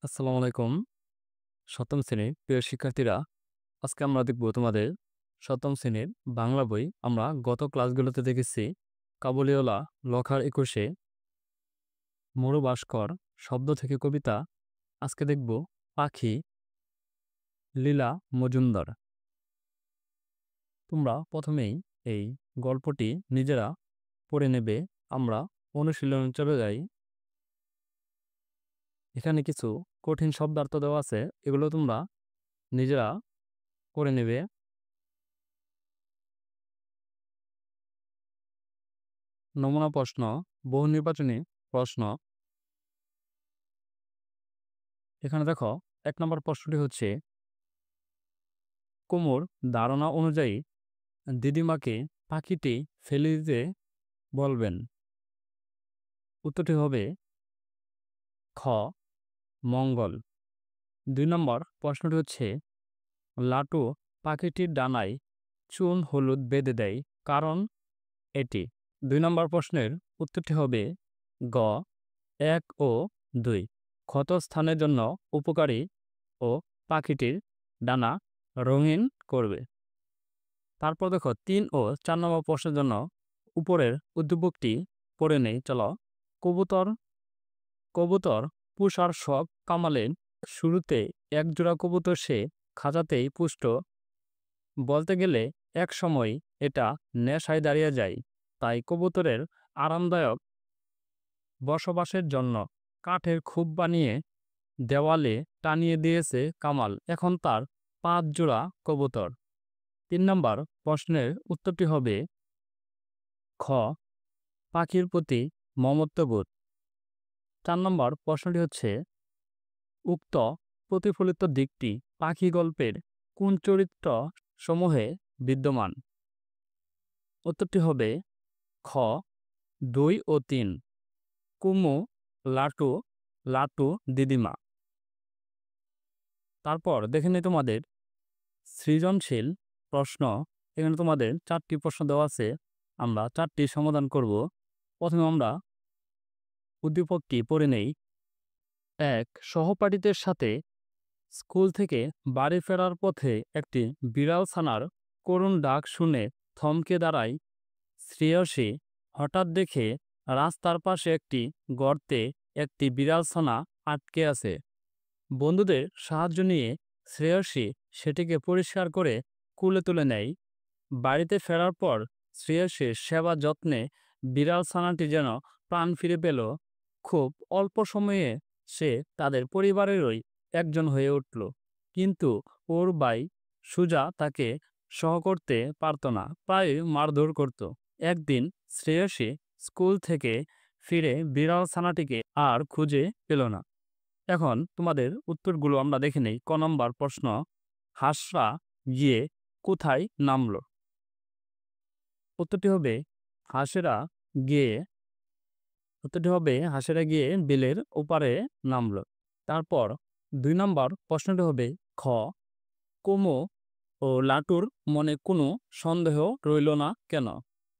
আসসালামু আলাইকুম। ৭ম শ্রেণীর প্রিয় শিক্ষার্থীরা, আজকে আমরা দেখব তোমাদের ৭ম শ্রেণীর বাংলা বই। আমরা গত ক্লাসগুলোতে দেখেছি কাবুলিওয়ালা, লখার ২১-এ, মরু ভাস্কর, শব্দ থেকে কবিতা। আজকে দেখব পাখি, লীলা মজুমদার। তোমরা প্রথমেই এই গল্পটি নিজেরা পড়ে নেবে। আমরা অনুশীলনে চলে যাই। এখানে কিছু কঠিন শব্দার্থ দেওয়া আছে, এগুলো তোমরা নিজেরা করে নেবে। নমুনা প্রশ্ন, বহু নির্বাচনী প্রশ্ন। এখানে দেখো, ১ নম্বর প্রশ্নটি হচ্ছে, কুমুর ধারণা অনুযায়ী দিদিমাকে পাখিটি ফেলে দিতে বলবেন। উত্তরটি হবে খ, মঙ্গল। ২ নম্বর প্রশ্নটি হচ্ছে, লাটু পাখিটির ডানায় চুন হলুদ বেঁধে দেয়, কারণ এটি। ২ নম্বর প্রশ্নের উত্তরটি হবে গ, ১ ও ২, ক্ষতস্থানের জন্য উপকারী ও পাখিটির ডানা রঙিন করবে। তারপর দেখো, ৩ ও ৪ নম্বর প্রশ্নের জন্য উপরের উদ্দীপকটি পড়ে নেই, চলো। কবুতর কবুতর পুষার শখ কামালের, শুরুতে একজোড়া কবুতর সে খাঁচাতেই পুষ্ট, বলতে গেলে এক সময় এটা নেশায় দাঁড়িয়ে যায়। তাই কবুতরের আরামদায়ক বসবাসের জন্য কাঠের খোপ বানিয়ে দেওয়ালে টানিয়ে দিয়েছে কামাল। এখন তার ৫ জোড়া কবুতর। ৩ নম্বর প্রশ্নের উত্তরটি হবে খ, পাখির প্রতি মমত্ববোধ। ৪ নম্বর প্রশ্নটি হচ্ছে, উক্ত প্রতিফলিত দিকটি পাখি গল্পের কোন চরিত্র সমূহে বিদ্যমান? উত্তরটি হবে খ, ২ ও ৩, কুমু, লাটু, লাটু দিদিমা। তারপর দেখে নিই তোমাদের সৃজনশীল প্রশ্ন। এখানে তোমাদের ৪টি প্রশ্ন দেওয়া আছে, আমরা ৪টি সমাধান করব। প্রথমে আমরা উদ্দীপকটি পড়ে নেই। ১, সহপাঠীদের সাথে স্কুল থেকে বাড়ি ফেরার পথে একটি বিড়াল ছানার করুণ ডাক শুনে থমকে দাঁড়ায় শ্রেয়সী। হঠাৎ দেখে রাস্তার পাশে একটি গর্তে একটি বিড়াল ছানা আটকে আছে। বন্ধুদের সাহায্য নিয়ে শ্রেয়সী সেটিকে পরিষ্কার করে কুলে তুলে নেয়। বাড়িতে ফেরার পর শ্রেয়সীর সেবা যত্নে বিড়াল ছানাটি যেন প্রাণ ফিরে পেল। খুব অল্প সময়ে সে তাদের পরিবারেরই একজন হয়ে উঠল। কিন্তু ওর ভাই সুজা তাকে সহ করতে পারত না, প্রায় মারধর করত। একদিন শ্রেয়সী স্কুল থেকে ফিরে বিড়াল ছানাটিকে আর খুঁজে পেল না। এখন তোমাদের উত্তরগুলো আমরা দেখে নেই। ক নম্বর প্রশ্ন, হাঁসরা গিয়ে কোথায় নামলো? উত্তরটি হবে হাঁসেরা গিয়ে হাঁসেরা গিয়ে বিলের ওপারে নামলো। তারপর ২ নম্বর প্রশ্নটি হবে খ, কুমু ও লাটুর মনে কোনো সন্দেহ রইল না কেন?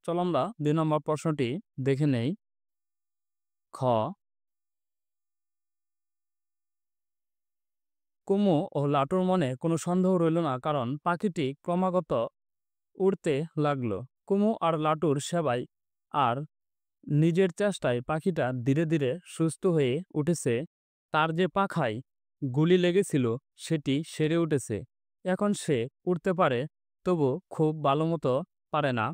চলো আমরা ২ নম্বর প্রশ্নটি দেখে নেই। খ, কুমু ও লাটুর মনে কোনো সন্দেহ রইল না কারণ পাখিটি ক্রমাগত উড়তে লাগলো। কুমু আর লাটুর সেবায় আর নিজের চেষ্টায় পাখিটা ধীরে ধীরে সুস্থ হয়ে উঠেছে। তার যে পাখায় গুলি লেগেছিল সেটি সেরে উঠেছে। এখন সে উড়তে পারে, তবু খুব ভালোমতো পারে না।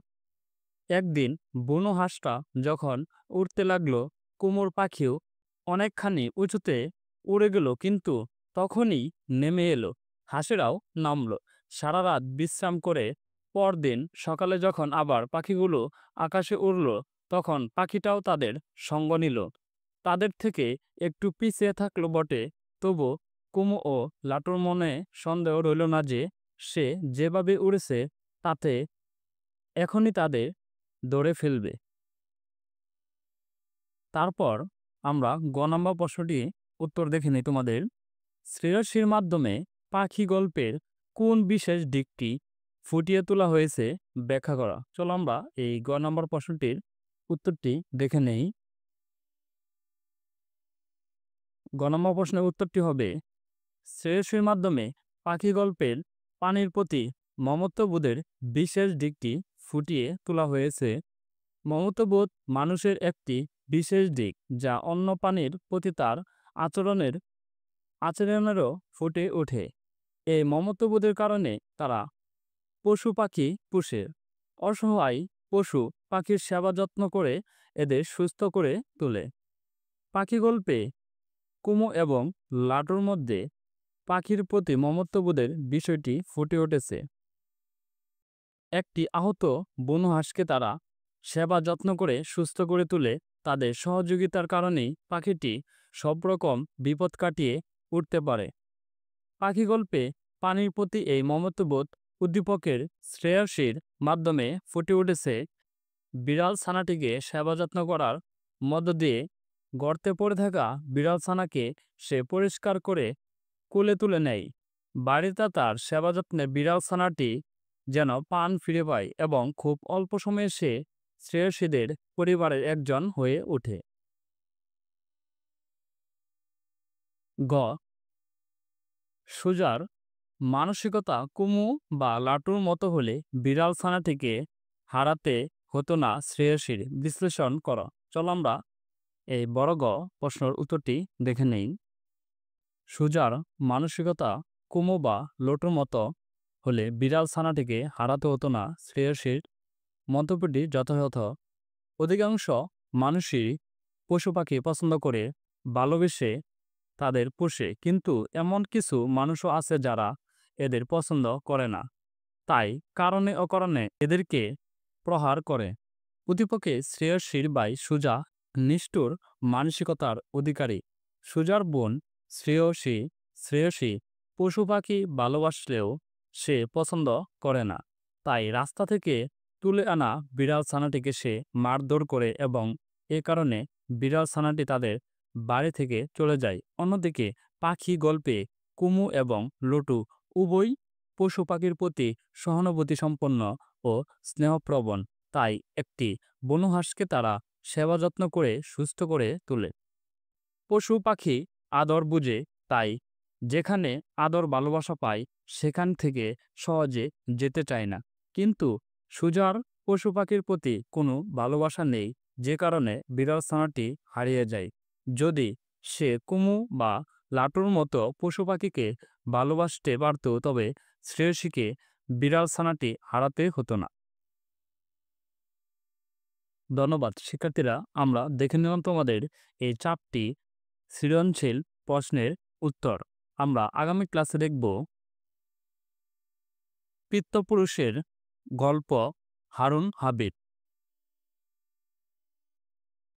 একদিন বুনো হাঁসটা যখন উড়তে লাগলো, কুমুর পাখিও অনেকখানি উঁচুতে উড়ে গেল, কিন্তু তখনই নেমে এলো। হাঁসেরাও নামলো। সারা রাত বিশ্রাম করে পরদিন সকালে যখন আবার পাখিগুলো আকাশে উড়ল, তখন পাখিটাও তাদের সঙ্গ নিল। তাদের থেকে একটু পিছিয়ে থাকলো বটে, তবু কুমু ও লাটুর মনে সন্দেহ রইল না যে সে যেভাবে উড়েছে তাতে এখনই তাদের ধরে ফেলবে। তারপর আমরা গ নম্বর প্রশ্নটি উত্তর দেখে নিই তোমাদের। শ্রেয়সীর মাধ্যমে পাখি গল্পের কোন বিশেষ দিকটি ফুটিয়ে তোলা হয়েছে ব্যাখ্যা করা। চলো আমরা এই গ নম্বর প্রশ্নটির উত্তরটি দেখে নেই। গ নম্বর প্রশ্নের উত্তরটি হবে শ্রেয়সীর মাধ্যমে পাখি গল্পের প্রাণীর প্রতি মমত্ববোধের বিশেষ দিকটি ফুটিয়ে তোলা হয়েছে। মমত্ববোধ মানুষের একটি বিশেষ দিক যা অন্য প্রাণীর প্রতি তার আচরণেরও ফুটে ওঠে। এই মমত্ববোধের কারণে তারা পশু পাখি পোষে। অসহায় পশু পাখির সেবা যত্ন করে এদের সুস্থ করে তোলে। পাখি গল্পে কুমু এবং লাটুর মধ্যে পাখির প্রতি মমত্ববোধের বিষয়টি ফুটে উঠেছে। একটি আহত বন্য হাঁসকে তারা সেবা যত্ন করে সুস্থ করে তোলে। তাদের সহযোগিতার কারণেই পাখিটি সব রকম বিপদ কাটিয়ে উঠতে পারে। পাখি গল্পে প্রাণীর প্রতি এই মমত্ববোধ উদ্দীপকের শ্রেয়সীর মাধ্যমে ফুটে উঠেছে। বিড়াল ছানাটিকে সেবা যত্ন করার মধ্য দিয়ে গর্তে পড়ে থাকা বিড়াল ছানাকে সে পরিষ্কার করে কোলে তুলে নেয়। বাড়িতে তার সেবা যত্নে বিড়াল ছানাটি যেন প্রাণ ফিরে পায় এবং খুব অল্প সময়ে সে শ্রেয়সীদের পরিবারের একজন হয়ে ওঠে। গ সুজার মানসিকতা কুমু বা লাটুর মতো হলে বিড়াল ছানাটিকে হারাতে হতো না শ্রেয়সীর। বিশ্লেষণ করো। চলো আমরা এই বড় গ প্রশ্নের উত্তরটি দেখে নেই। সুজার মানসিকতা কুমু বা লটুর মতো হলে বিড়াল ছানাটিকে হারাতে হতো না শ্রেয়সীর। মন্তব্যটি যথাযথ। অধিকাংশ মানুষই পশু পাখি পছন্দ করে, ভালোবেসে তাদের পোষে, কিন্তু এমন কিছু মানুষও আছে যারা এদের পছন্দ করে না, তাই কারণে অকারণে এদেরকে প্রহার করে। উদ্দীপকে শ্রেয়সীর ভাই সুজা নিষ্ঠুর মানসিকতার অধিকারী। সুজার বোন শ্রেয়সী পশু পাখি ভালোবাসলেও সে পছন্দ করে না, তাই রাস্তা থেকে তুলে আনা বিড়াল ছানাটিকে সে মারধর করে এবং এ কারণে বিড়াল ছানাটি তাদের বাড়ি থেকে চলে যায়। অন্যদিকে পাখি গল্পে কুমু এবং লটু উভয় পশু পাখির প্রতি সহানুভূতি সম্পন্ন ও স্নেহপ্রবণ, তাই একটি বন্য হাঁসকে তারা সেবা যত্ন করে সুস্থ করে তোলে। পশু পাখি আদর বুঝে, তাই যেখানে আদর ভালোবাসা পায় সেখান থেকে সহজে যেতে চায় না। কিন্তু সুজার পশু পাখির প্রতি কোনো ভালোবাসা নেই, যে কারণে বিড়াল ছানাটি হারিয়ে যায়। যদি সে কুমু বা লাটুর মতো পশু পাখিকে ভালোবাসতে পারত তবে শ্রেয়সীকে বিড়াল ছানাটি হারাতে হতো না। ধন্যবাদ শিক্ষার্থীরা, আমরা দেখে নিলাম তোমাদের এই 4টি সৃজনশীল প্রশ্নের উত্তর। আমরা আগামী ক্লাসে দেখব পিতৃপুরুষের গল্প হারুন হাবিব।